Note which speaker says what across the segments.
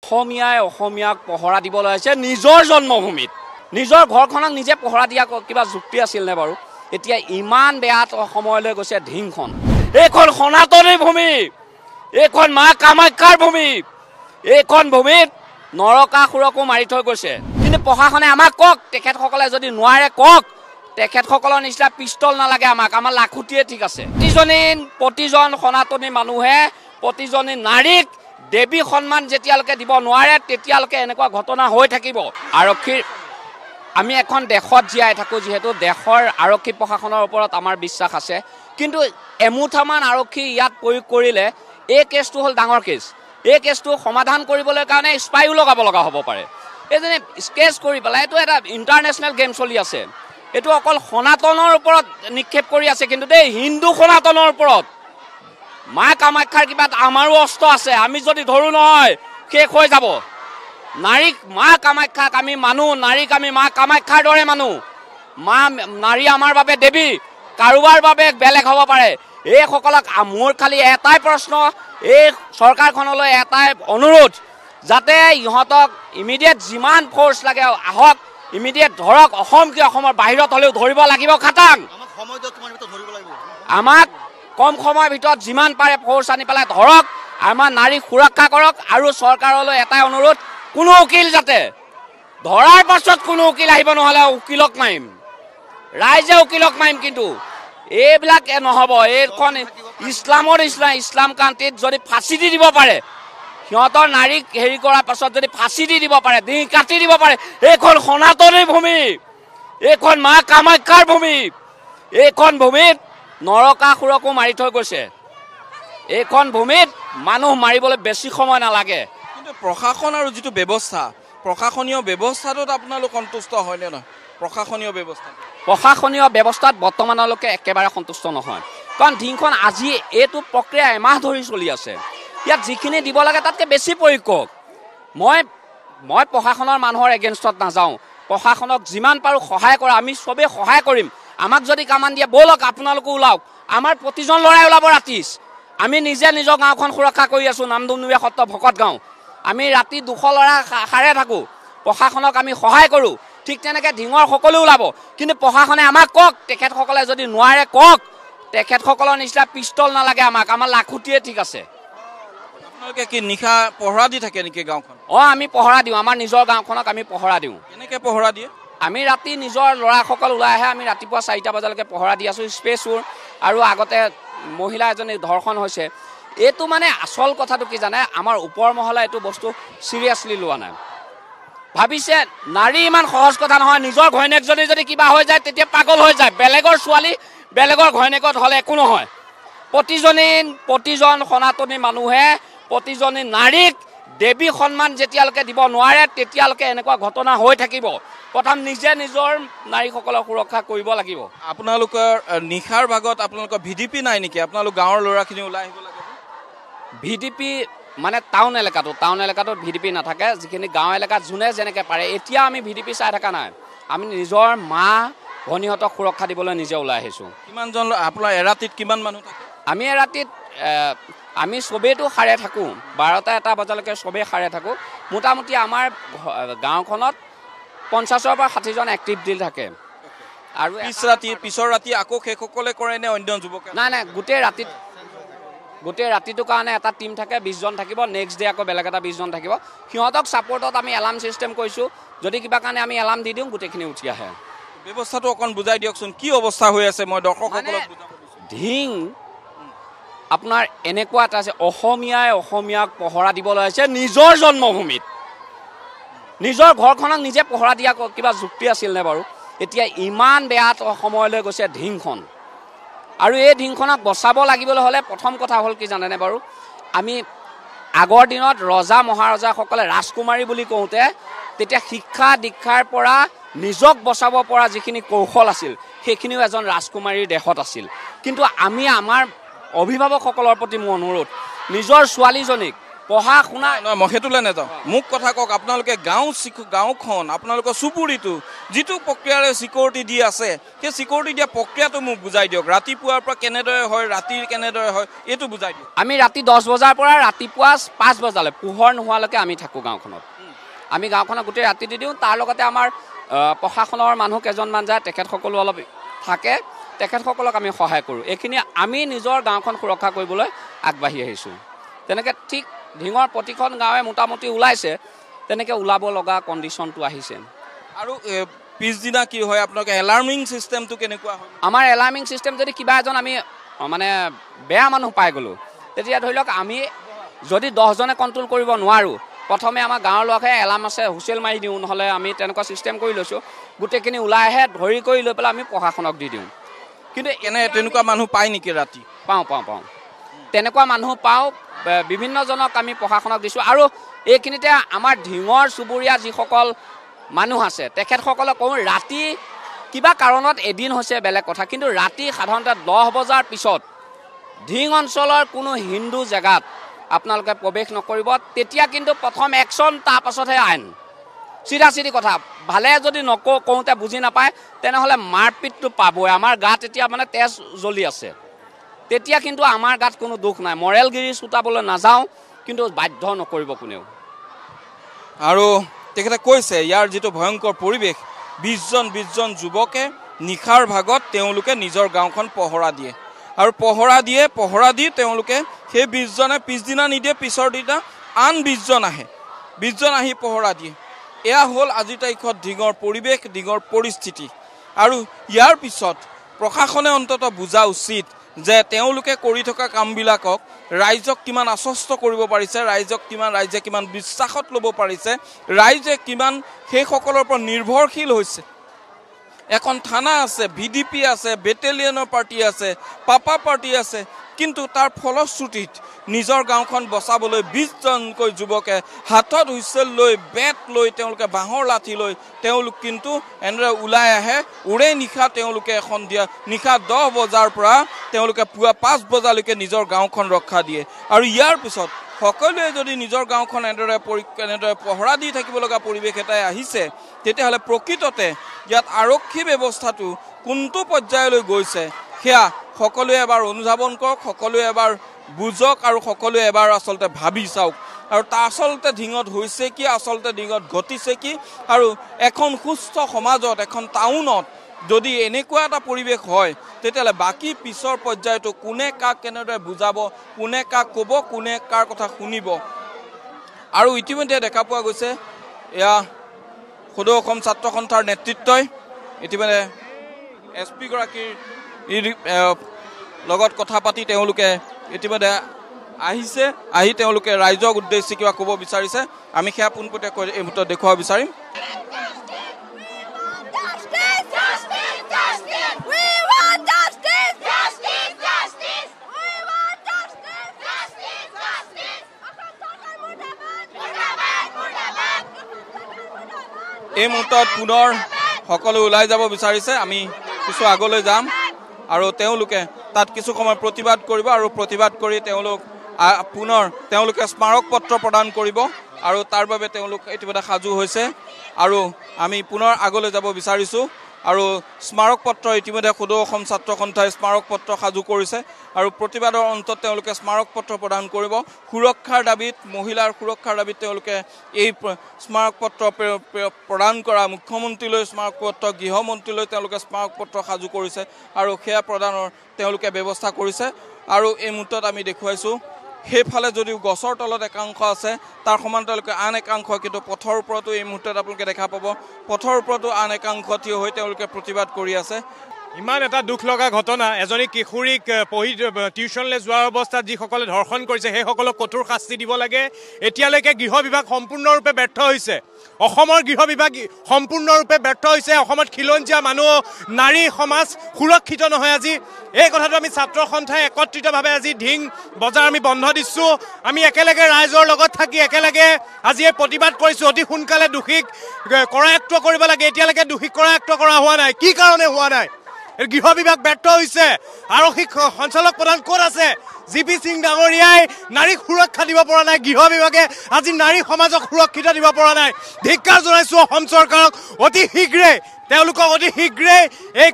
Speaker 1: অসমীয়াই অসমীয়াক পহৰা দিবলৈ আছে নিজৰ জন্মভূমিত। নিজৰ ঘৰখনক নিজে পহৰা দিয়া কিবা যুক্তি আছিল নে বাৰু? এতিয়া ইমান বেয়া সময়লৈ গৈছে ধিংখন। এইখন সনাতনী ভূমি, এইখন মা কামাখ্যাৰ ভূমি, এইখন ভূমিত নৰকাসুৰকো মাৰি থৈ গৈছে। কিন্তু প্ৰশাসনে আমাক কওক, তেখেতসকলে যদি নোৱাৰে কওক, তেখেতসকলৰ নিচিনা পিষ্টল নালাগে আমাক, আমাৰ লাখুটিয়ে ঠিক আছে। প্ৰতিজন সনাতনী মানুহে প্ৰতিজনী নাৰীক দেৱী সন্মান যেতিয়ালৈকে দিব নোৱাৰে তেতিয়ালৈকে এনেকুৱা ঘটনা হৈ থাকিব। আৰক্ষীৰ আমি এখন দেশত জীয়াই থাকোঁ, যিহেতু দেশৰ আৰক্ষী প্ৰশাসনৰ ওপৰত আমাৰ বিশ্বাস আছে। কিন্তু এমুঠামান আৰক্ষী ইয়াত প্ৰয়োগ কৰিলে এই কেছটো হ'ল ডাঙৰ কেছ। এই কেছটো সমাধান কৰিবলৈ কাৰণে স্পাইও লগাব লগা হ'ব পাৰে। এইজনে স্কেচ কৰি পেলাই এইটো এটা ইণ্টাৰনেশ্যনেল গেম চলি আছে। এইটো অকল সনাতনৰ ওপৰত নিক্ষেপ কৰি আছে, কিন্তু দেই হিন্দু সনাতনৰ ওপৰত। মা কামাখ্যাৰ কিবা আমাৰো অস্ত্ৰ আছে, আমি যদি ধৰোঁ নহয় শেষ হৈ যাব। নাৰীক মা কামাখ্যাক আমি মানো, নাৰীক আমি মা কামাখ্যাৰ দৰে মানো। নাৰী আমাৰ বাবে দেৱী, কাৰোবাৰ বাবে বেলেগ হ'ব পাৰে। এইসকলক মোৰ খালি এটাই প্ৰশ্ন, এই চৰকাৰখনলৈ এটাই অনুৰোধ, যাতে ইহঁতক ইমিডিয়েট যিমান ফ'ৰ্চ লাগে আহক, ইমিডিয়েট ধৰক। অসম কি অসমৰ বাহিৰত হ'লেও ধৰিব লাগিব খাটাং। আমাক কম সময়ৰ ভিতৰত যিমান পাৰে ফ'ৰ্চ আনি পেলাই ধৰক, আমাৰ নাৰীক সুৰক্ষা কৰক। আৰু চৰকাৰলৈ এটাই অনুৰোধ, কোনো উকিল যাতে ধৰাৰ পাছত কোনো উকিল আহিব, নহ'লে উকিলক মাৰিম, ৰাইজে উকিলক মাৰিম। কিন্তু এইবিলাক নহ'ব। এইখন ইছলামৰ নিচিনা ইছলাম কাণ্ট্ৰিত যদি ফাঁচি দি দিব পাৰে, সিহঁতৰ নাৰীক হেৰি কৰাৰ পাছত যদি ফাঁচি দি দিব পাৰে, ডিঙি কাটি দিব পাৰে, এইখন সনাতনী ভূমি, এইখন মা কামাখ্যাৰ ভূমি, এইখন ভূমিত নৰকাসুৰকো মাৰি থৈ গৈছে। এইখন ভূমিত মানুহ মাৰিবলৈ বেছি সময় নালাগে।
Speaker 2: কিন্তু প্ৰশাসন আৰু যিটো ব্যৱস্থা, প্ৰশাসনীয় ব্যৱস্থাটোত আপোনালোক সন্তুষ্ট হয়নে নহয়?
Speaker 1: প্ৰশাসনীয় ব্যৱস্থাত বৰ্তমানলৈকে একেবাৰে সন্তুষ্ট নহয়। কাৰণ ধিংখন আজি এইটো প্ৰক্ৰিয়া এমাহ ধৰি চলি আছে। ইয়াত যিখিনি দিব লাগে তাতকৈ বেছি প্ৰয়োগ কৰক। মই প্ৰশাসনৰ মানুহৰ এগেইনষ্টত নাযাওঁ। প্ৰশাসনক যিমান পাৰোঁ সহায় কৰা, আমি চবেই সহায় কৰিম। আমাক যদি কামান দিয়ে, ব'লক আপোনালোকো ওলাওক। আমাৰ প্ৰতিজন ল'ৰাই ওলাব ৰাতি। আমি নিজে নিজৰ গাঁওখন সুৰক্ষা কৰি আছোঁ, নামডুমডুমীয়া সত্ৰ ভকত গাঁও। আমি ৰাতি 200 ল'ৰা সাৰে থাকোঁ, প্ৰশাসনক আমি সহায় কৰোঁ। ঠিক তেনেকৈ ধিঙৰ সকলো ওলাব। কিন্তু প্ৰশাসনে আমাক কওক, তেখেতসকলে যদি নোৱাৰে কওক, তেখেতসকলৰ নিচিনা পিষ্টল নালাগে আমাক, আমাৰ লাখুটিয়ে ঠিক আছে।
Speaker 2: আপোনালোকে কি নিশা পহৰা দি থাকে নেকি গাঁওখন?
Speaker 1: আমি পহৰা দিওঁ, আমাৰ নিজৰ গাঁওখনক আমি পহৰা দিওঁ।
Speaker 2: কেনেকৈ পহৰা দিয়ে?
Speaker 1: আমি ৰাতি নিজৰ ল'ৰাসকল ওলাই আহে, আমি ৰাতিপুৱা 4টা বজালৈকে পহৰা দি আছোঁ। স্পেচুৰ আৰু আগতে মহিলা এজনী ধৰ্ষণ হৈছে। এইটো মানে আচল কথাটো কি জানে, আমাৰ ওপৰ মহলা এইটো বস্তু চিৰিয়াছলি লোৱা নাই। ভাবিছে নাৰী ইমান সহজ কথা নহয়। নিজৰ ঘৈণীয়েকজনী যদি কিবা হৈ যায় তেতিয়া পাগল হৈ যায়। বেলেগৰ ছোৱালী বেলেগৰ ঘৈণীয়েকত হ'লে একো নহয়। প্ৰতিজন সনাতনী মানুহে প্ৰতিজনী নাৰীক দেৱী সন্মান যেতিয়ালৈকে দিব নোৱাৰে তেতিয়ালৈকে এনেকুৱা ঘটনা হৈ থাকিব। প্ৰথম নিজে নিজৰ নাৰীসকলক সুৰক্ষা কৰিব লাগিব।
Speaker 2: আপোনালোকৰ নিশাৰ ভাগত আপোনালোকৰ VDP নাই নেকি? আপোনালোক গাঁৱৰ ল'ৰাখিনি ওলাই আহিব লাগে।
Speaker 1: VDP মানে টাউন এলেকাটোত VDP নাথাকে। যিখিনি গাঁও এলেকাত যোনে যেনেকৈ পাৰে, এতিয়া আমি VDP চাই থকা নাই। আমি নিজৰ মা ভনীহঁতক সুৰক্ষা দিবলৈ নিজে ওলাই আহিছোঁ।
Speaker 2: কিমানজন আপোনাৰ এৰাতিত কিমান মানুহ থাকে?
Speaker 1: আমি এৰাতিত আমি চবেইতো সাৰে থাকোঁ, 12টা 1টা বজালৈকে চবেই সাৰে থাকোঁ। মোটামুটি আমাৰ গাঁওখনত 50ৰ পৰা 60জন এক্টিভ ডিল থাকে। আৰু
Speaker 2: পিছৰ ৰাতি আকৌ শেষসকলে কৰে নে অন্য যুৱক?
Speaker 1: নাই, গোটেই ৰাতিটোৰ কাৰণে এটা টীম থাকে, 20জন থাকিব। নেক্সট ডে আকৌ বেলেগ এটা 20জন থাকিব। সিহঁতক ছাপৰ্টত আমি এলাৰ্ম ছিষ্টেম কৰিছোঁ। যদি কিবা কাৰণে আমি এলাৰ্ম দি দিওঁ, গোটেইখিনি উঠি আহে।
Speaker 2: ব্যৱস্থাটো অকণ বুজাই দিয়কচোন, কি অৱস্থা হৈ আছে? মই দৰ্শকসকলক
Speaker 1: ধিং আপোনাৰ এনেকুৱা এটা আছে, অসমীয়াই অসমীয়াক পহৰা দিবলৈ আছে নিজৰ জন্মভূমিত। নিজৰ ঘৰখনক নিজে পহৰা দিয়া কিবা যুক্তি আছিল নে বাৰু? এতিয়া ইমান বেয়া সময়লৈ গৈছে ধিংখন। আৰু এই ধিংখনক বচাব লাগিবলৈ হ'লে প্ৰথম কথা হ'ল কি জানেনে বাৰু? আমি আগৰ দিনত ৰজা মহাৰজাসকলে ৰাজকুমাৰী বুলি কওঁতে তেতিয়া শিক্ষা দীক্ষাৰ পৰা নিজক বচাব পৰা যিখিনি কৌশল আছিল, সেইখিনিও এজন ৰাজকুমাৰীৰ দেশত আছিল। কিন্তু আমি আমাৰ অভিভাৱকসকলৰ প্ৰতি মোৰ অনুৰোধ, নিজৰ ছোৱালীজনীক পঢ়া শুনা
Speaker 2: নহয় মই সেইটোলৈ নাযাওঁ মোক কথা কওক আপোনালোকে গাঁওখন আপোনালোকৰ চুবুৰীটো যিটো প্ৰক্ৰিয়াৰে চিকিউৰিটি দি আছে সেই চিকিউৰিটি দিয়া প্ৰক্ৰিয়াটো মোক বুজাই দিয়ক ৰাতিপুৱাৰ পৰা কেনেদৰে হয় ৰাতিৰ কেনেদৰে হয় এইটো বুজাই দিয়ক
Speaker 1: আমি ৰাতি 10 বজাৰ পৰা ৰাতিপুৱা 5 বজালৈ পোহৰ নোহোৱালৈকে আমি থাকোঁ গাঁওখনত আমি গাঁওখনত গোটেই ৰাতি দি দিওঁ তাৰ লগতে আমাৰ প্ৰশাসনৰ মানুহ কেইজনমান যায় তেখেতসকলো অলপ থাকে তেখেতসকলক আমি সহায় কৰোঁ এইখিনি আমি নিজৰ গাঁওখন সুৰক্ষা কৰিবলৈ আগবাঢ়ি আহিছোঁ তেনেকৈ ঠিক ঢিঙৰ প্ৰতিখন গাঁৱে মোটামুটি ওলাইছে তেনেকৈ ওলাব লগা কণ্ডিশ্যনটো আহিছে
Speaker 2: আৰু পিছদিনা কি হয় আপোনালোকে এলাৰ্মিং চিষ্টেমটো কেনেকুৱা হয়
Speaker 1: আমাৰ এলাৰ্মিং চিষ্টেম যদি কিবা এজন আমি মানে বেয়া মানুহ পাই গ'লোঁ তেতিয়া ধৰি লওক আমি যদি 10জনে কণ্ট্ৰল কৰিব নোৱাৰোঁ প্ৰথমে আমাৰ গাঁৱৰ লোকে এলাৰ্ম আছে হুইচেল মাৰি দিওঁ নহ'লে আমি তেনেকুৱা চিষ্টেম কৰি লৈছোঁ গোটেইখিনি ওলাই আহে ধৰি কৰি লৈ পেলাই আমি প্ৰশাসনক দি দিওঁ
Speaker 2: কিন্তু তেনেকুৱা মানুহ পায় নেকি ৰাতি
Speaker 1: পাওঁ তেনেকুৱা মানুহ পাওঁ বিভিন্নজনক আমি প্ৰশাসনক দিছোঁ আৰু এইখিনিতে আমাৰ ঢিঙৰ চুবুৰীয়া যিসকল মানুহ আছে তেখেতসকলক কওঁ ৰাতি কিবা কাৰণত এদিন হৈছে বেলেগ কথা কিন্তু ৰাতি সাধাৰণতে 10 বজাৰ পিছত ঢিং অঞ্চলৰ কোনো হিন্দু জেগাত আপোনালোকে প্ৰৱেশ নকৰিব তেতিয়া কিন্তু প্ৰথম একশ্যন তাৰ পাছতহে আইন চিধা কথা ভালে যদি কওঁতে বুজি নাপায় তেনেহ'লে মাৰপিটটো পাবই আমাৰ গাত এতিয়া মানে তেজ জ্বলি আছে তেতিয়া কিন্তু আমাৰ গাত কোনো দুখ নাই মৰেলগিৰি চুটাবলৈ নাযাওঁ কিন্তু বাধ্য নকৰিব কোনেও
Speaker 2: আৰু তেখেতে কৈছে ইয়াৰ যিটো ভয়ংকৰ পৰিৱেশ 20জন যুৱকে নিশাৰ ভাগত তেওঁলোকে নিজৰ গাঁওখন পহৰা দিয়ে আৰু পহৰা দি তেওঁলোকে সেই 20জনে পিছদিনা নিদিয়ে পিছৰ দিনা আন 20জন আহে 20জন আহি পহৰা দিয়ে এয়া হ'ল আজিৰ তাৰিখত ঢিঙৰ পৰিৱেশ ঢিঙৰ পৰিস্থিতি আৰু ইয়াৰ পিছত প্ৰশাসনে অন্ততঃ বুজা উচিত যে তেওঁলোকে কৰি থকা কামবিলাকক ৰাইজক কিমান আশ্বস্ত কৰিব পাৰিছে ৰাইজে কিমান বিশ্বাসত ল'ব পাৰিছে ৰাইজে কিমান সেইসকলৰ পৰা নিৰ্ভৰশীল হৈছে এখন থানা আছে VDP আছে বেটেলিয়নৰ পাৰ্টি আছে পাপা পাৰ্টি আছে কিন্তু তাৰ ফলশ্ৰুতিত নিজৰ গাঁওখন বচাবলৈ 20জনকৈ যুৱকে হাতত হুইচেল লৈ বেট লৈ তেওঁলোকে বাঁহৰ লাঠি লৈ তেওঁলোক কিন্তু এনেদৰে ওলাই আহে উৰে নিশা তেওঁলোকে সন্ধিয়া নিশা 10 বজাৰ পৰা তেওঁলোকে পুৱা 5 বজালৈকে নিজৰ গাঁওখন ৰক্ষা দিয়ে আৰু ইয়াৰ পিছত সকলোৱে যদি নিজৰ গাঁওখন এনেদৰে পহৰা দি থাকিব লগা পৰিৱেশ এটাই আহিছে তেতিয়াহ'লে প্ৰকৃততে ইয়াত আৰক্ষী ব্যৱস্থাটো কোনটো পৰ্যায়লৈ গৈছে সেয়া সকলোৱে এবাৰ অনুধাৱন কৰক সকলোৱে এবাৰ বুজক আৰু সকলোৱে এবাৰ আচলতে ভাবি চাওক আৰু তাৰ আচলতে ঢিঙত হৈছে কি আচলতে ঢিঙত ঘটিছে কি আৰু এখন সুস্থ সমাজত এখন টাউনত যদি এনেকুৱা এটা পৰিৱেশ হয় তেতিয়াহ'লে বাকী পিছৰ পৰ্যায়টো কোনে কাক কেনেদৰে বুজাব কোনে কাক ক'ব কোনে কাৰ কথা শুনিব আৰু ইতিমধ্যে দেখা পোৱা গৈছে এয়া সদৌ অসম ছাত্ৰ সন্থাৰ নেতৃত্বই ইতিমধ্যে SP গৰাকীৰ লগত কথা পাতি তেওঁলোকে ইতিমধ্যে আহি তেওঁলোকে ৰাইজক উদ্দেশ্যি কিবা ক'ব বিচাৰিছে আমি সেয়া পোনপটীয়াকৈ এই মুহূৰ্তত দেখুৱাব বিচাৰিম এই মুহূৰ্তত পুনৰ সকলো ওলাই যাব বিচাৰিছে আমি কিছু আগলৈ যাম আৰু তেওঁলোকে তাত কিছু সময় প্ৰতিবাদ কৰিব আৰু প্ৰতিবাদ কৰি পুনৰ তেওঁলোকে স্মাৰক পত্ৰ প্ৰদান কৰিব আৰু তাৰ বাবে তেওঁলোক ইতিমধ্যে সাজু হৈছে আৰু আমি পুনৰ আগলৈ যাব বিচাৰিছোঁ আৰু স্মাৰক পত্ৰ ইতিমধ্যে সদৌ অসম ছাত্ৰ সন্থাই স্মাৰক পত্ৰ সাজু কৰিছে আৰু প্ৰতিবাদৰ অন্তত তেওঁলোকে স্মাৰক পত্ৰ প্ৰদান কৰিব সুৰক্ষাৰ দাবীত মহিলাৰ সুৰক্ষাৰ দাবীত তেওঁলোকে এই স্মাৰক পত্ৰ প্ৰদান কৰা মুখ্যমন্ত্ৰীলৈ স্মাৰক পত্ৰ গৃহমন্ত্ৰীলৈ তেওঁলোকে স্মাৰক পত্ৰ সাজু কৰিছে আৰু সেয়া প্ৰদানৰ তেওঁলোকে ব্যৱস্থা কৰিছে আৰু এই মুহূৰ্তত আমি দেখুৱাইছোঁ সেইফালে যদিও গছৰ তলত একাংশ আছে তাৰ সমান্তৰালকৈ আন একাংশ কিন্তু পথৰ ওপৰতো এই মুহূৰ্তত আপোনালোকে দেখা পাব পথৰ ওপৰতো আন একাংশ থিয় হৈ তেওঁলোকে প্ৰতিবাদ কৰি আছে
Speaker 3: ইমান এটা দুখ লগা ঘটনা এজনী কিশোৰীক টিউচনলৈ যোৱাৰ অৱস্থাত যিসকলে ধৰ্ষণ কৰিছে সেইসকলক কঠোৰ শাস্তি দিব লাগে এতিয়ালৈকে গৃহ বিভাগ সম্পূৰ্ণৰূপে ব্যৰ্থ হৈছে অসমৰ গৃহ বিভাগ সম্পূৰ্ণৰূপে ব্যৰ্থ হৈছে অসমত খিলঞ্জীয়া মানুহ নাৰী সমাজ সুৰক্ষিত নহয় আজি এই কথাটো আমি ছাত্ৰ সন্থাই একত্ৰিতভাৱে আজি ঢিং বজাৰ আমি বন্ধ দিছোঁ আমি একেলগে ৰাইজৰ লগত থাকি একেলগে আজি এই প্ৰতিবাদ কৰিছোঁ অতি সোনকালে দোষীক কৰায়ত্ব কৰিব লাগে এতিয়ালৈকে দোষীক কৰায়ত্ব কৰা হোৱা নাই কি কাৰণে হোৱা নাই গৃহ বিভাগ ব্যৰ্থ হৈছে আৰক্ষী সঞ্চালক প্ৰধান ক'ত আছে জিপি সিং ডাঙৰীয়াই নাৰীক সুৰক্ষা দিব পৰা নাই গৃহ বিভাগে আজি নাৰী সমাজক সুৰক্ষিত দিব পৰা নাই ধিক্কাৰ জনাইছোঁ অসম চৰকাৰক অতি শীঘ্ৰে তেওঁলোকক অতি শীঘ্ৰে এই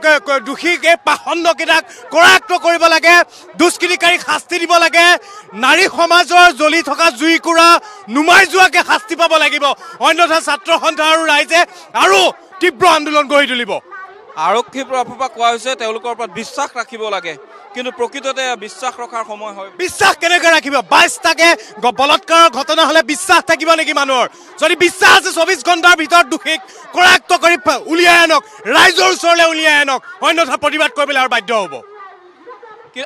Speaker 3: দোষীক এই পাখণ্ডকেইটাক কৰায়ত্ব কৰিব লাগে দুষ্কৃতিকাৰীক শাস্তি দিব লাগে নাৰী সমাজৰ জ্বলি থকা জুইকুৰা নুমাই যোৱাকে শাস্তি পাব লাগিব অন্যথা ছাত্ৰ সন্থা আৰু ৰাইজে আৰু তীব্ৰ আন্দোলন গঢ়ি তুলিব
Speaker 2: আৰক্ষীৰ পৰা কোৱা হৈছে তেওঁলোকৰ ওপৰত বিশ্বাস ৰাখিব লাগে কিন্তু প্ৰকৃততে বিশ্বাস ৰখাৰ সময় হয়
Speaker 3: বিশ্বাস কেনেকৈ ৰাখিব 22টাকে বলৎকাৰৰ ঘটনা হ'লে বিশ্বাস থাকিব নেকি মানুহৰ যদি বিশ্বাস আছে 24 ঘণ্টাৰ ভিতৰত দোষীক কৰায়ত্ব কৰি উলিয়াই আনক ৰাইজৰ ওচৰলৈ উলিয়াই আনক অন্যথা প্ৰতিবাদ কৰিবলৈ আৰু বাধ্য হ'ব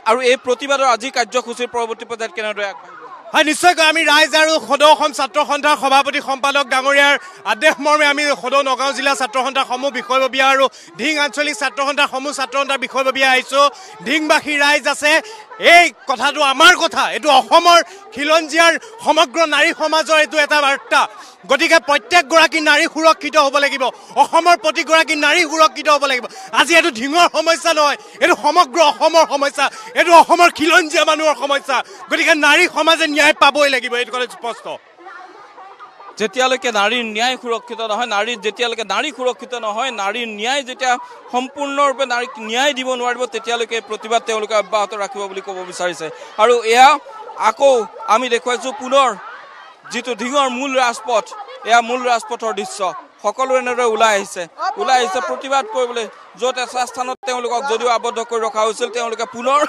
Speaker 2: আৰু এই প্ৰতিবাদৰ আজি কাৰ্যসূচীৰ পৰৱৰ্তী পৰ্যায়ত কেনেদৰে আগবাঢ়িব
Speaker 3: হয় নিশ্চয়কৈ আমি ৰাইজ আৰু সদৌ অসম ছাত্ৰ সন্থাৰ সভাপতি সম্পাদক ডাঙৰীয়াৰ আদেশ মৰ্মে আমি সদৌ নগাঁও জিলা ছাত্ৰ সন্থাৰ সমূহ বিষয়ববীয়া আৰু ঢিং আঞ্চলিক ছাত্ৰ সন্থাৰ সমূহ ছাত্ৰ সন্থাৰ বিষয়ববীয়া আহিছোঁ ঢিংবাসী ৰাইজ আছে এই কথাটো আমাৰ কথা এইটো অসমৰ খিলঞ্জীয়াৰ সমগ্ৰ নাৰী সমাজৰ এইটো এটা বাৰ্তা গতিকে প্ৰত্যেকগৰাকী নাৰী সুৰক্ষিত হ'ব লাগিব অসমৰ প্ৰতিগৰাকী নাৰী সুৰক্ষিত হ'ব লাগিব আজি এইটো ঢিঙৰ সমস্যা নহয় এইটো সমগ্ৰ অসমৰ সমস্যা এইটো অসমৰ খিলঞ্জীয়া মানুহৰ সমস্যা গতিকে নাৰী সমাজে ন্যায় পাবই লাগিব এইটো কথা স্পষ্ট
Speaker 2: যেতিয়ালৈকে নাৰীৰ ন্যায় সুৰক্ষিত নহয় যেতিয়ালৈকে নাৰী সুৰক্ষিত নহয় নাৰীৰ ন্যায় যেতিয়া সম্পূৰ্ণৰূপে নাৰীক ন্যায় দিব নোৱাৰিব তেতিয়ালৈকে প্ৰতিবাদ তেওঁলোকে অব্যাহত ৰাখিব বুলি ক'ব বিচাৰিছে আৰু এয়া আকৌ আমি দেখুৱাইছোঁ পুনৰ যিটো ঢিঙৰ মূল ৰাজপথ এয়া মূল ৰাজপথৰ দৃশ্য সকলো এনেদৰে ওলাই আহিছে প্ৰতিবাদ কৰিবলৈ য'ত এটা স্থানত তেওঁলোকক যদিও আবদ্ধ কৰি ৰখা হৈছিল তেওঁলোকে পুনৰ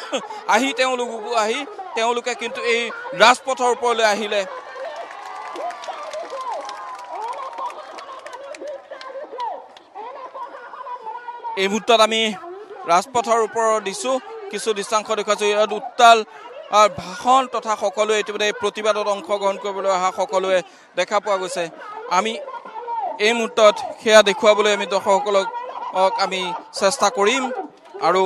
Speaker 2: তেওঁলোকে কিন্তু এই ৰাজপথৰ ওপৰলৈ আহিলে এই মুহূৰ্তত আমি ৰাজপথৰ ওপৰত দিছোঁ কিছু দৃশ্যাংশ দেখুৱাইছোঁ ইয়াত উত্তাল ভাষণ তথা সকলোৱে ইতিমধ্যে এই প্ৰতিবাদত অংশগ্ৰহণ কৰিবলৈ অহা সকলোৱে দেখা পোৱা গৈছে আমি এই মুহূৰ্তত সেয়া দেখুৱাবলৈ আমি দৰ্শকসকলক আমি চেষ্টা কৰিম আৰু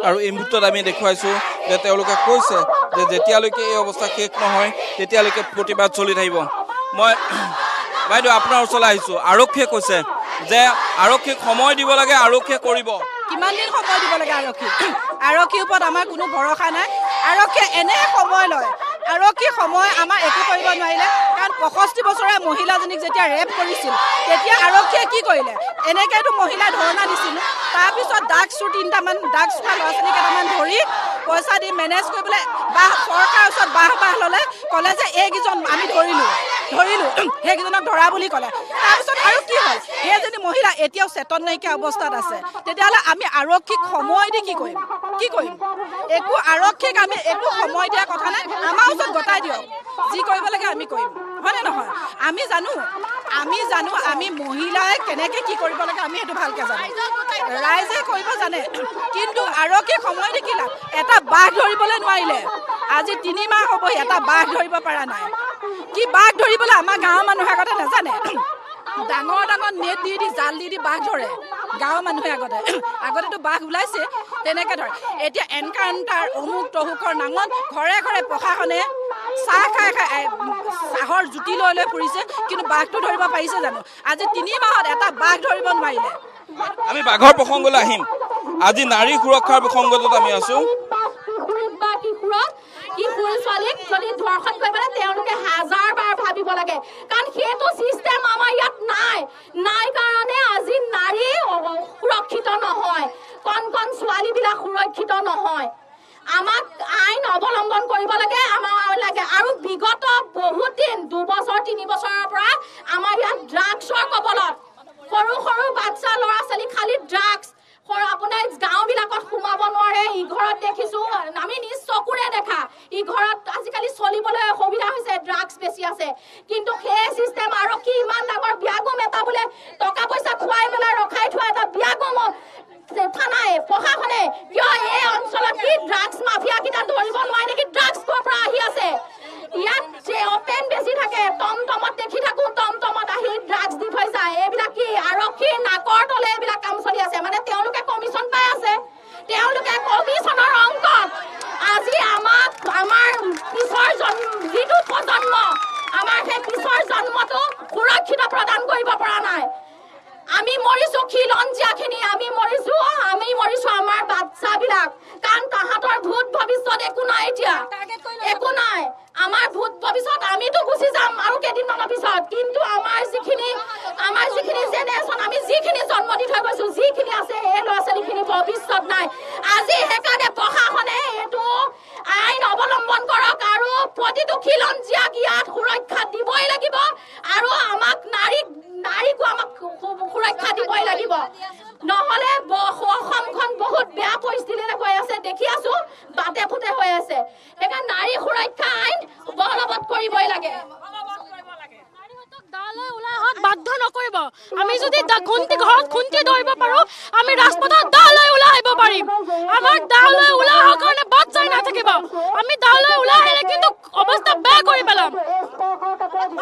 Speaker 2: আৰু এই মুহূৰ্তত আমি দেখুৱাইছোঁ যে তেওঁলোকে কৈছে যে যেতিয়ালৈকে এই অৱস্থা শেষ নহয় তেতিয়ালৈকে প্ৰতিবাদ চলি থাকিব মই বাইদেউ আপোনাৰ ওচৰলৈ আহিছোঁ আৰক্ষীয়ে কৈছে যে আৰক্ষীক সময় দিব লাগে আৰক্ষীয়ে কৰিব
Speaker 4: কিমান দিন সময় দিব লাগে আৰক্ষীৰ ওপৰত আমাৰ কোনো ভৰসা নাই আৰক্ষীয়ে এনে সময় লয় আৰক্ষী সময় আমাৰ একো কৰিব নোৱাৰিলে কাৰণ 65 বছৰীয়া মহিলাজনীক যেতিয়া ৰেপ কৰিছিল তেতিয়া আৰক্ষীয়ে কি কৰিলে এনেকৈতো মহিলাই ধৰ্ণা দিছিল তাৰপিছত ডাক চোৰ 3টামান ডাক চোৱা ল'ৰা ছোৱালী কেইটামান ধৰি পইচা দি মেনেজ কৰিবলৈ বা চৰকাৰৰ ওচৰত বাহ ল'লে ক'লে যে এইকেইজন আমি ধৰিলোঁ সেইকেইজনক ধৰা বুলি ক'লে তাৰপিছত আৰু কি হ'ল সেইজনী মহিলা এতিয়াও চেতন নাইকিয়া অৱস্থাত আছে তেতিয়াহ'লে আমি আৰক্ষীক সময় দি কি কৰিম একো আৰক্ষীক আমি একো সময় দিয়া কথা নাই আমাৰ ওচৰত গতাই দিয়ক যি কৰিব লাগে আমি কৰিম হয়নে নহয় আমি জানো আমি মহিলাই কেনেকৈ কি কৰিব লাগে আমি সেইটো ভালকৈ জানো ৰাইজে কৰিব জানে কিন্তু আৰক্ষীক সময় দি কি লাভ এটা বাঘ ধৰিবলৈ নোৱাৰিলে আজি 3 মাহ হ'ব এটা বাঘ ধৰিব পৰা নাই কি বাঘ ধৰিবলৈ আমাৰ গাঁৱৰ মানুহে আগতে নাজানে ডাঙৰ নেট দি জাল দি বাঘ ধৰে গাঁৱৰ মানুহে আগতেতো বাঘ ওলাইছে তেনেকৈ ধৰে এতিয়া এনকাউণ্টাৰ অমুক তহুকৰ নামত ঘৰে ঘৰে প্ৰশাসনে চাহ খাই চাহৰ জুতি লৈ ফুৰিছে কিন্তু বাঘটো ধৰিব পাৰিছে জানো আজি 3 মাহত এটা বাঘ ধৰিব নোৱাৰিলে
Speaker 2: আমি বাঘৰ প্ৰসংগলৈ আহিম আজি নাৰী সুৰক্ষাৰ প্ৰসংগত আমি আছোঁ
Speaker 5: কিশোৰ ছোৱালীক যদি ধৰ্ষণ কৰিবলৈ তেওঁলোকে 1000 বাৰ ভাবিব লাগে কাৰণ সেইটো চিষ্টেম আমাৰ ইয়াত নাই কাৰণে আজি নাৰী সুৰক্ষিত নহয় কণ ছোৱালীবিলাক সুৰক্ষিত নহয় আমাক আইন নিৰ্যাতন কৰিব লাগে আমাৰ লাগে আৰু বিগত বহুত দিন 2 বছৰ 3 বছৰৰ পৰা আমাৰ ইয়াত ড্ৰাগছৰ কবলত সৰু সৰু বাচ্চা ল'ৰা ছোৱালী খালি ড্ৰাগছ আপোনাৰ গাঁওবিলাকত সোমাব নোৱাৰে ই ঘৰত দেখিছো আমি নিজ চকুৰে দেখা ই ঘৰত আজিকালি চলিবলৈ অসুবিধা হৈছে ড্ৰাগছ বেছি আছে কিন্তু সেই চিষ্টেম আৰু কি ইমান ডাঙৰ বিয়াগম এটা বোলে টকা পইচা খুৱাই পেলাই ৰখাই থোৱা এটা বিয়াগম থানাই প্ৰশাসনে কিয় এই অঞ্চলত কি ড্ৰাগছ মাফিয়া কিটা ধৰিব নোৱাৰে নেকি ড্ৰাগছ ক'ৰ পৰা আহি আছে ইয়াত যে অপেন বেছি থাকে টমটমত দেখি থাকো টমটমত আহি ড্ৰাগছ দি থৈ যায় এইবিলাক কি আৰক্ষী নাকৰ তলে এইবিলাক কাম চলি আছে মানে তেওঁলোকে কমিশ্যন পাই আছে তেওঁলোকে কমিশ্যনৰ অংকত আজি আমাক আমাৰ পিছৰ যিটো প্ৰজন্ম আমাৰ সেই পিছৰ জন্মটো সুৰক্ষিত প্ৰদান কৰিব পৰা নাই আমি মৰিছো খিলঞ্জিয়াখিনি আমি মৰিছো আমাৰ বাচ্চাবিলাক কাৰণ তাহাঁতৰ ভূত ভৱিষ্যত একো নাই এতিয়া একো নাই আমাৰ ভূত ভৱিষ্যত আমিতো গুচি যাম আৰু কেইদিনমানৰ পিছত কিন্তু আমাৰ যিখিনি জেনেৰেশ্যন আমি যিখিনি জন্ম দি থৈ গৈছো যিখিনি আছে এই ল'ৰা ছোৱালীখিনি ভৱিষ্যত নাই আজি সেইকাৰণে প্ৰশাসনে এইটো আইন অৱলম্বন কৰক আৰু প্ৰতিটো খিলঞ্জিয়াক ইয়াত সুৰক্ষা দিবই লাগিব আৰু আমাক নাৰীকো আমাক সুৰক্ষা দিবই লাগিব নহ'লে অসমখন বহুত বেয়া পৰিস্থিতিলৈ গৈ আছে দেখি আছো বাটে ফুটে হৈ আছে সেইকাৰণে নাৰী সুৰক্ষা আইন বলবৎ কৰিবই লাগে
Speaker 6: বাধ্য নকৰিব আমি যদি ঘৰত খুন্তি ধৰিব পাৰো আমি ৰাজপথত দালৈ ওলাই আহিব পাৰিম আমাৰ দালৈ ওলাই অহাৰ কাৰণে বাট চাই নাথাকিব আমি দালৈ ওলাই আহিলে কিন্তু অৱস্থা বেয়া কৰি পেলাম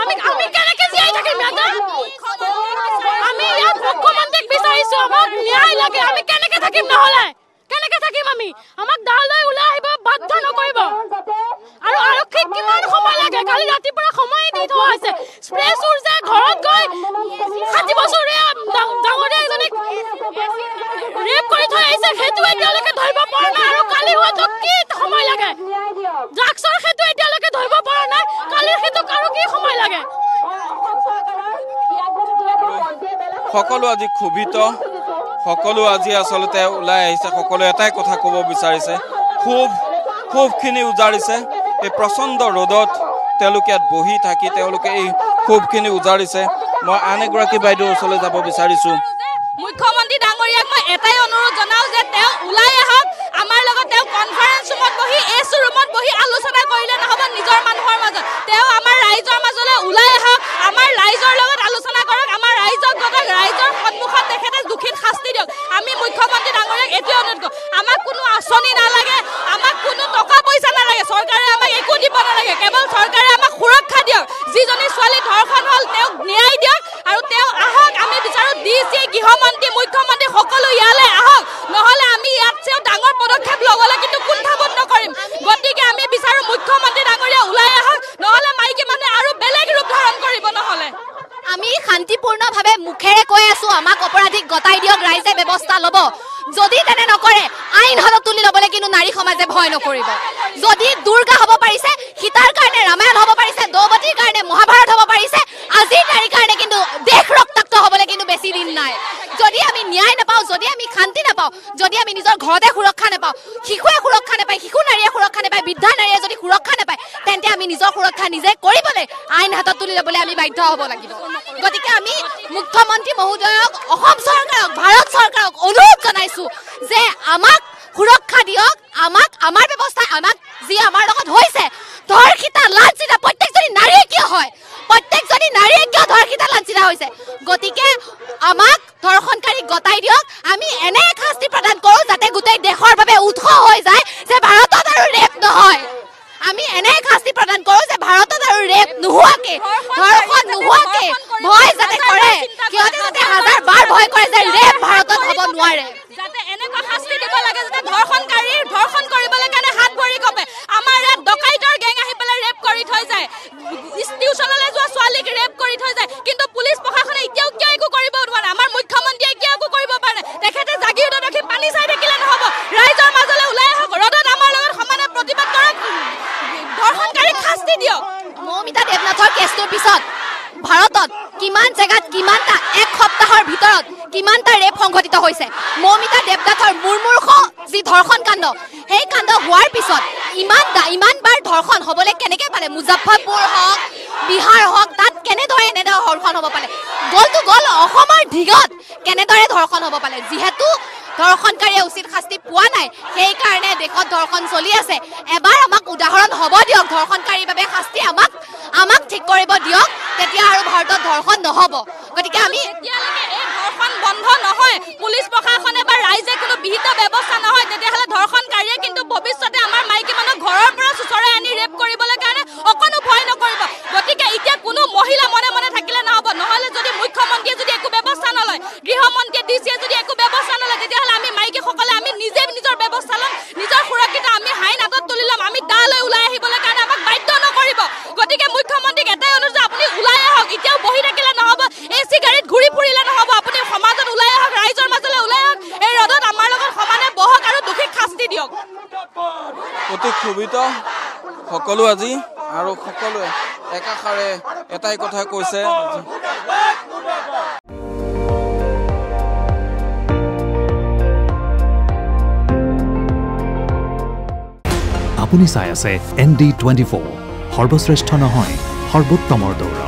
Speaker 6: আমি কেনেকে জীয়াই থাকিম আমি ইয়াত মুখ্যমন্ত্ৰীক বিচাৰিছো আমাক ন্যায় লাগে আমি কেনেকে থাকিম নহ'লে কেনেকে থাকিম আমি আমাক দালৈ ওলাই আহিব বাধ্য নকৰিব আৰু আৰক্ষীক কিমান সময় লাগে কালি ৰাতিপুৱা সময় দি থোৱা হৈছে স্প্ৰে চুৰজে ঘৰত গৈ 60 বছৰীয়া ডাঙৰীয়া এজনীক ৰেপ কৰি থৈ আহিছে সেইটো এতিয়ালৈকে ধৰিব পৰা নাই আৰু কালি হয়তো কি সময় লাগে ড্ৰাগছৰ সেইটো এতিয়ালৈকে ধৰিব পৰা নাই কালিৰ সেইটো আৰু কি সময় লাগে
Speaker 2: সকলো আজি ক্ষোভিত সকলো আজি আচলতে ওলাই আহিছে সকলো এটাই কথা ক'ব বিচাৰিছে ক্ষোভখিনি উজাৰিছে এই প্ৰচণ্ড ৰ'দত তেওঁলোকে ইয়াত বহি থাকি তেওঁলোকে এই ক্ষোভখিনি উজাৰিছে মই আন এগৰাকী বাইদেউৰ ওচৰলৈ যাব বিচাৰিছোঁ
Speaker 6: মুখ্যমন্ত্ৰী ডাঙৰীয়াক মই এটাই অনুৰোধ জনাওঁ যে তেওঁ ওলাই আহক আমাৰ লগত তেওঁ কনফাৰেন্স ৰুমত বহি এচি ৰুমত বহি আলোচনা কৰিলে নহ'ব নিজৰ মানুহৰ মাজত তেওঁ আমাৰ ৰাইজৰ মাজলৈ ওলাই আহক আমাৰ ৰাইজৰ লগত আলোচনা কৰক আমাৰ ৰাইজক ৰাইজৰ সন্মুখত তেখেতে দুখিত শাস্তি দিয়ক আমি মুখ্যমন্ত্ৰী ডাঙৰীয়াক এইটোৱে অনুৰোধ কৰোঁ আমাক কোনো আঁচনি নালাগে আমাক কোনো টকা পইচা নালাগে চৰকাৰে আমাক একো দিব নালাগে কেৱল চৰকাৰে আমাক সুৰক্ষা দিয়ক যিজনী ছোৱালী ধৰ্ষণ হ'ল তেওঁক ন্যায় দিয়ক আৰু তেওঁ আহক আমি বিচাৰোঁ ডিচি গৃহমন্ত্ৰী মুখ্যমন্ত্ৰী সকলো ইয়ালৈ আহক নহ'লে আমি ইয়াত চেও ডাঙৰ পদক্ষেপ ল'বলৈ কিন্তু কুণ্ঠাবোধ নকৰিম গতিকে আমি বিচাৰোঁ মুখ্যমন্ত্ৰী ডাঙৰীয়া ওলাই আহক নহ'লে মাইকী মানুহে আৰু বেলেগ ৰূপ ধাৰণ কৰিব নহ'লে
Speaker 7: আমি শান্তিপূৰ্ণভাৱে মুখেৰে কৈ আছো আমাক অপৰাধীক গতাই দিয়ক ৰাইজে ব্যৱস্থা ল'ব যদি তেনে নকৰে আইন হাতত তুলি ল'বলৈ কিন্তু নাৰী সমাজে ভয় নকৰিব যদি দুৰ্গা হ'ব পাৰিছে সীতাৰ কাৰণে ৰামায়ণ হ'ব পাৰিছে দ্ৰৌপদীৰ কাৰণে মহাভাৰত হ'ব পাৰিছে আজিৰ নাৰীৰ কাৰণে কিন্তু দেশ ৰক্তাক্ত হ'বলৈ কিন্তু বেছি দিন নাই যদি আমি ন্যায় নাপাওঁ যদি আমি শান্তি নাপাওঁ যদি আমি নিজৰ ঘৰতে সুৰক্ষা নাপাওঁ শিশুৱে সুৰক্ষা নাপায় শিশু নাৰীয়ে সুৰক্ষা নাপায় বৃদ্ধা নাৰীয়ে যদি সুৰক্ষা নাপায় তেন্তে আমি নিজৰ সুৰক্ষা নিজে কৰিবলৈ আইন হাতত তুলি ল'বলৈ আমি বাধ্য হ'ব লাগিব গতিকে আমি মুখ্যমন্ত্ৰী মহোদয়ক অসম চৰকাৰক ভাৰত চৰকাৰক অনুৰোধ জনাইছো যে আমাক সুৰক্ষা দিয়ক আমাক আমাৰ ব্যৱস্থা আমাক যি আমাৰ লগত হৈছে ধৰ্ষিতা লাঞ্ছিতা প্ৰত্যেকজনী নাৰীয়ে কিয় হয় প্ৰত্যেকজনী নাৰীয়ে কিয় ধৰ্ষিতা লাঞ্ছিতা হৈছে গতিকে আমাক ধৰ্ষণকাৰীক গতাই দিয়ক আমি এনে শাস্তি প্ৰদান কৰোঁ যাতে গোটেই দেশৰ বাবে উৎস হৈ যায় যে ভাৰতত আৰু ৰেপ নহয় আমি এনে শাস্তি প্ৰদান কৰোঁ যে ভাৰতত আৰু ৰেপ নোহোৱাকে ধৰ্ষণ নোহোৱাকে ভয় যাতে কৰে সিহঁতে যাতে হাজাৰ বাৰ ভয় কৰে যে ৰেপ ভাৰতত হ'ব নোৱাৰে
Speaker 6: যাতে এনেকুৱা শাস্তি দিব লাগে যাতে ধৰ্ষণকাৰীৰ ধৰ্ষণ কৰিবলৈ কাৰণে হাত ভৰি কপে আমাৰ ইয়াত ডকাইতৰ গেং আহি পেলাই ৰেপ কৰি থৈ যায় টিউচনলৈ যোৱা ছোৱালীক ৰেপ কৰি থৈ যায় কিন্তু পুলিচ প্ৰশাসনে এতিয়াও কিয় একো কৰিব নোৱাৰে আমাৰ মুখ্যমন্ত্ৰীয়ে কিয় একো কৰিব পৰা নাই তেখেতে জাগিৰোডত ৰাখি পানী চাই থাকিলে নহ'ব ৰাইজৰ মাজলৈ ওলাই আহক ৰ'দত আমাৰ লগত সমানে প্ৰতিবাদ কৰক ধৰ্ষণকাৰীক শাস্তি দিয়ক
Speaker 7: মৌমিতা দেৱনাথৰ কেছটোৰ পিছত ভাৰতত কিমান জেগাত কিমানটা এক সপ্তাহৰ ভিতৰত কিমান কিমানটা ৰেপ সংঘটিত হৈছে মৌমিতা দেৱনাথৰ মুৰ্মূৰ্ষ যি ধৰ্ষণ কাণ্ড সেই কাণ্ড হোৱাৰ পিছত ইমানবাৰ ধৰ্ষণ হ'বলৈ কেনেকৈ পালে মুজাফ্ফৰপুৰ হওক বিহাৰ হওক তাত কেনেদৰে এনেদৰে ধৰ্ষণ হ'ব পালে গ'ল অসমৰ ধিগত কেনেদৰে ধৰ্ষণ হ'ব পালে যিহেতু ধৰ্ষণকাৰীয়ে উচিত শাস্তি পোৱা নাই সেইকাৰণে দেশত ধৰ্ষণ চলি আছে এবাৰ আমাক উদাহৰণ হ'ব দিয়ক ধৰ্ষণকাৰীৰ বাবে শাস্তি আমাক ঠিক কৰিব দিয়ক তেতিয়া আৰু ভাৰতত ধৰ্ষণ নহ'ব গতিকে আমি
Speaker 5: এতিয়ালৈকে এই ধৰ্ষণ বন্ধ নহয় পুলিচ প্ৰশাসনে বা ৰাইজে কোনো বিহিত ব্যৱস্থা নহয় তেতিয়াহ'লে ধৰ্ষণকাৰীয়ে কিন্তু ভৱিষ্যতে আমাৰ মাইকী মানুহক ঘৰৰ পৰা চুচৰাই আনি ৰেপ কৰিবলৈ কাৰণে অকণো ভয় নকৰিব গতিকে এতিয়া কোনো মহিলা মনে মনে থাকিলে নহ'ব নহ'লে যদি মুখ্যমন্ত্ৰীয়ে যদি একো ব্যৱস্থা নলয় গৃহমন্ত্ৰীয়ে ডিচিয়ে যদি একো ব্যৱস্থা নলয় তেতিয়াহ'লে আমি মাইকীসকলে আমি নিজে নিজৰ ব্যৱস্থা ল'ম নিজৰ সুৰক্ষিত আমি হাইন হাতত তুলি ল'ম আমি দালৈ ওলাই আহিবলৈ কাৰণে আমাক বাধ্য নকৰিব গতিকে মুখ্যমন্ত্ৰীক এটাই অনুৰোধ আপুনি ওলাই আহক এতিয়াও বহি থাকিলে নহ'ব AC গাড়ীত ঘূৰি ফুৰিলে নহ'ব আপুনি সমাজত ওলাই আহক ৰাইজৰ মাজলৈ ওলাই আহক এই ৰ'দত আমাৰ লগত সমানে বহক আৰু দোষীক শাস্তি দিয়ক
Speaker 2: অতি ক্ষোভিত সকলো আজি আৰু সকলোৱে একাষাৰে এটাই কথা কৈছে
Speaker 8: আপুনি চাই আছে ND24 সৰ্বশ্ৰেষ্ঠ নহয় সৰ্বোত্তমৰ দৌৰ